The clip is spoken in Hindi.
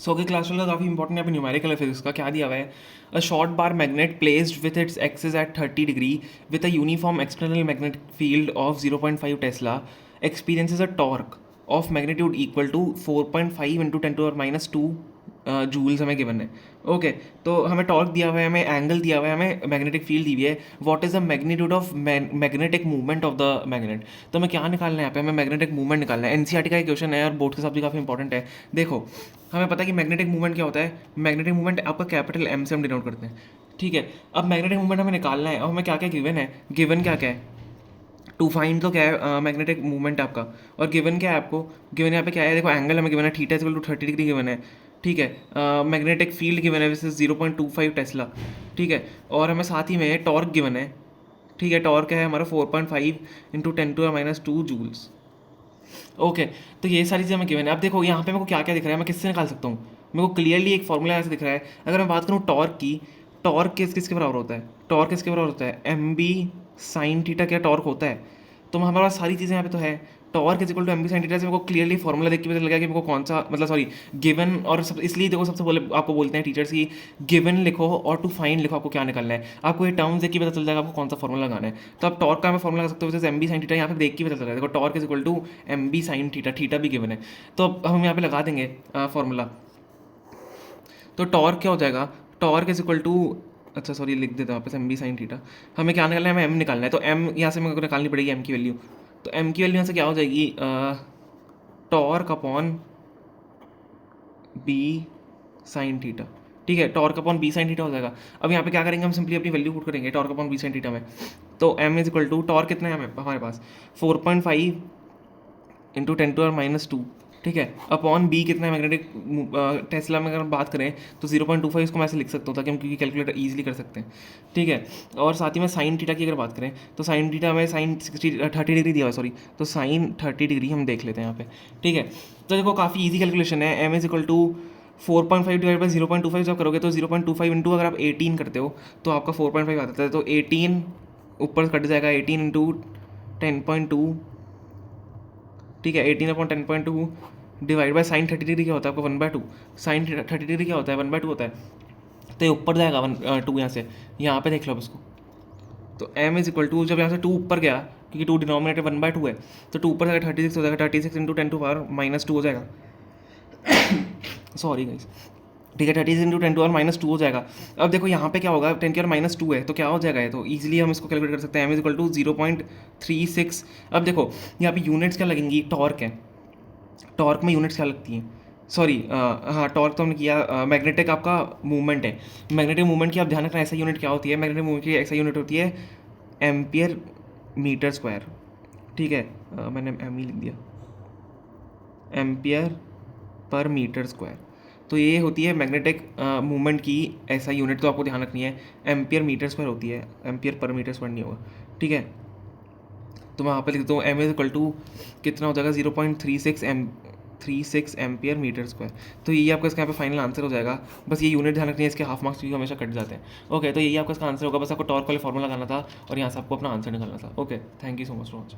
सो कि क्लास का काफ़ी इंपॉर्टेंट यहाँ पे न्यूमेरिकल फिजिक्स का क्या दिया हुआ है. A short bar magnet placed with its axis at 30 degree with a uniform external magnetic field of 0.5 tesla experiences a torque of magnitude equal to 4.5 into 10⁻², joules हमें गिवन है. ओके, तो हमें टॉर्क दिया हुआ है, हमें एंगल दिया हुआ है, हमें मैग्नेटिक फील्ड दी हुई है. What is the magnitude of magnetic movement of the magnet. तो हमें क्या निकालना है यहाँ पे, हमें मैग्नेटिक मूवमेंट निकालना है. एनसीईआरटी का एक क्वेश्चन है और बोर्ड के हिसाब से काफ़ी इंपॉर्टेंट है. देखो, हमें पता है कि मैग्नेटिक मूवमेंट क्या होता है. मैग्नेटिक मूवमेंट आपका कैपिटल एम से हम डिनोट करते हैं. ठीक है, अब मैग्नेटिक मूवमेंट हमें निकालना है और हमें क्या क्या गिवन है. गिवन क्या क्या है टू फाइंड, तो क्या है मैग्नेटिक मूवमेंट आपका. और गिवन क्या है आपको, गिवन यहाँ पे क्या है, देखो एंगल हमें गिवन है theta equal to 30 degree given है. ठीक है, मैग्नेटिक फील्ड गिवन है विच इज 0.25 टेस्ला. ठीक है, और हमें साथ ही में टॉर्क गिवन है. ठीक है, टॉर्क है हमारा 4.5 इंटू 10⁻² जूल्स. ओके, तो ये सारी चीज़ें हमें गिवन है. अब देखो यहाँ पे मेरे को क्या क्या दिख रहा है, मैं किससे निकाल सकता हूँ. मेरे को क्लियरली एक फॉर्मूला ऐसे दिख रहा है. अगर मैं बात करूँ टॉर्क की, टॉर्क किसके बराबर होता है, टॉर्क किसके बराबर होता है, एम बी साइन थीटा. क्या टॉर्क होता है, तो हमारे पास सारी चीज़ें यहाँ पे तो है. Torque is equal to M B sine theta से मेरे को क्लियरली फॉर्मूला देख के पता चल गया कि मेरे को कौन सा, मतलब सॉरी गिवन. और सब इसलिए देखो सबसे पहले आपको बोलते हैं टीचर्स की गिवन लिखो और टू फाइंड लिखो, आपको क्या निकालना है. आपको ये टर्म्स देख के पता चल जाएगा आपको कौन सा फॉर्मूला लगाना है. तो आप टॉर्क का हमें फॉर्मूला लगा सकते हो जैसे एम बी साइन थीटा. यहाँ पे देख के पता चल जाएगा. देखो torque is equal to M B sine theta, theta भी गिवन है. तो अब हम यहाँ पे लगा देंगे फॉर्मूला. तो टॉर्क क्या हो जाएगा, टॉर्क इज इक्वल टू, अच्छा सॉरी लिख देते हैं वापस, एम बी साइन थीटा. हमें क्या निकालना है, हमें एम निकालना है. तो एम यहाँ से मेरे को निकालनी पड़ेगी एम की वैल्यू. तो एम की वैल्यू यहाँ से क्या हो जाएगी, torque upon B sine theta. ठीक है, torque upon B sine theta हो जाएगा. अब यहाँ पे क्या करेंगे, हम सिंपली अपनी वैल्यू पुट करेंगे torque upon B sine theta में. तो M is equal to torque कितना है हमारे पास 4.5 इंटू 10⁻². ठीक है, अपॉन बी कितना है मैग्नेटिक टेस्ला में अगर बात करें तो 0.25 इसको मैं ऐसे लिख सकता हूँ ताकि हम क्योंकि कैलकुलेटर ईजिली कर सकते हैं. ठीक है, और साथ ही में साइन थीटा की अगर बात करें तो साइन थीटा में साइन 30 डिग्री दिया हुआ है, सॉरी. तो साइन 30 डिग्री हम देख लेते हैं यहाँ पे. ठीक है, तो देखो काफ़ी ईजी कैलकुलेशन है. M is equal to 4.5 divide by 0.25 जब करोगे तो 0.25 इंटू अगर आप 18 करते हो तो आपका 4.5 आ जाता है. तो 18 ऊपर कट जाएगा, 18 इंटू 10.2. ठीक है, 18/10.2 डिवाइड बाई साइन 30 डिग्री क्या होता है आपका 1/2. साइन 30 डिग्री क्या होता है 1/2 होता है. तो ये ऊपर जाएगा 2 यहाँ से, यहाँ पे देख लो अब इसको. तो m इज इक्वल टू, जब यहाँ से 2 ऊपर गया क्योंकि 2 डिनोमिनेटर 1/2 है, तो 2 ऊपर जाएगा 36 हो जाएगा. 36 इंटू 10⁻² हो जाएगा. Sorry guys. ठीक है, 36 इंटू 10⁻² हो जाएगा. अब देखो यहाँ पे क्या होगा, 10⁻² है तो क्या हो जाएगा ये, तो ईजिली हम इसको कैलकुलेट कर सकते हैं. m is equal to 0.36. अब देखो यहाँ पे यूनिट्स क्या लगेंगी, टॉर्क है. टॉर्क में यूनिट्स क्या लगती हैं, सॉरी हाँ टॉर्क तो हमने किया. मैग्नेटिक आपका मूवमेंट है. मैग्नेटिक मूवमेंट की आप ध्यान रखना ऐसा यूनिट क्या होती है, मैग्नेटिक मूवमेंट की ऐसा यूनिट होती है एम्पियर मीटर स्क्वायर. ठीक है, मैंने एम ही लिख दिया, एम्पियर पर मीटर स्क्वायर. तो ये होती है मैग्नेटिक मूवमेंट की ऐसा यूनिट, तो आपको ध्यान रखनी है एम्पियर मीटर स्क्वायर होती है, एम्पियर पर मीटर स्क्वायर नहीं होगा. ठीक है, तो मैं वहाँ पे लिखता हूँ एम इज इक्वल टू कितना हो जाएगा 0.36 एम्पियर मीटर स्क्वायर. तो यही आपका इसका यहाँ पे फाइनल आंसर हो जाएगा. बस ये यूनिट ध्यान रखनी है, इसके हाफ मार्क्स क्योंकि हमेशा कट जाते हैं. ओके, तो यही आपका इसका आंसर होगा. बस आपको टॉर्क वाले फॉर्मूला लगाना था और यहाँ से आपको अपना आंसर निकालना था. Okay, thank you so much for watching.